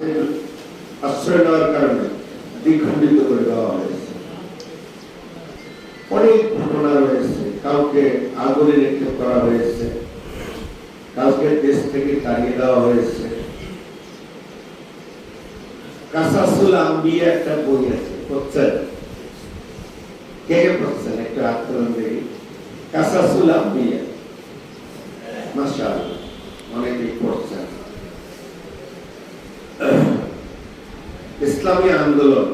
আশ্রয় নেওয়ার কারণে দ্বিখণ্ডিত করে দেওয়া হয়েছে। অনেক ঘটনা রয়েছে, কাউকে আগুনে নিক্ষেপ করা হয়েছে, কাউকে দেশ থেকে তাড়িয়ে দেওয়া হয়েছে। কাসাসুল আম্বিয়া একটা বই আছে, পড়ছেন? কে কে পড়ছেন? একটা আত্মরণ দেখি। কাসাসুল আম্বিয়া, মাশাআল্লাহ, অনেকেই পড়ছেন। ইসলামী আন্দোলন,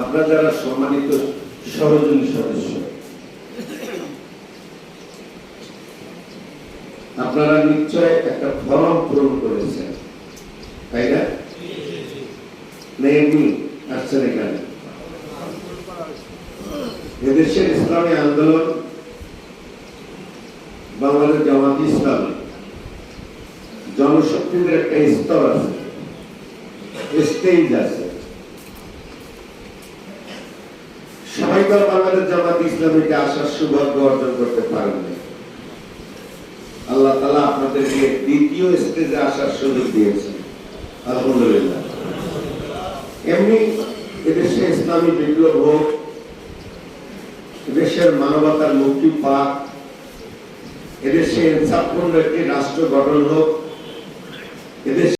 আপনারা যারা সম্মানিত সহযোগী সদস্য, আপনারা নিশ্চয় একটা ফরম পূরণ করেছেন, তাই না? এমনি আসছেন এখানে। এদেশের ইসলামী আন্দোলন, বাংলাদেশ জামাত ইসলামী জনশক্তির একটা স্তর আছে, স্টেজ আছে। সবাই তো বাংলাদেশ জামাত ইসলামীতে আসার সৌভাগ্য অর্জন করতে পারেননি। আল্লাহ তাআলা আপনাদেরকে দ্বিতীয় স্টেজে আসার সুযোগ দিয়েছেন, আলহামদুলিল্লাহ। এমনি এদেশে ইসলামী বিপ্লব হোক, এদেশের মানবতার মুক্তি পাক, এদেশে ইনসাফপূর্ণ একটি রাষ্ট্র গঠন হোক, এদেশে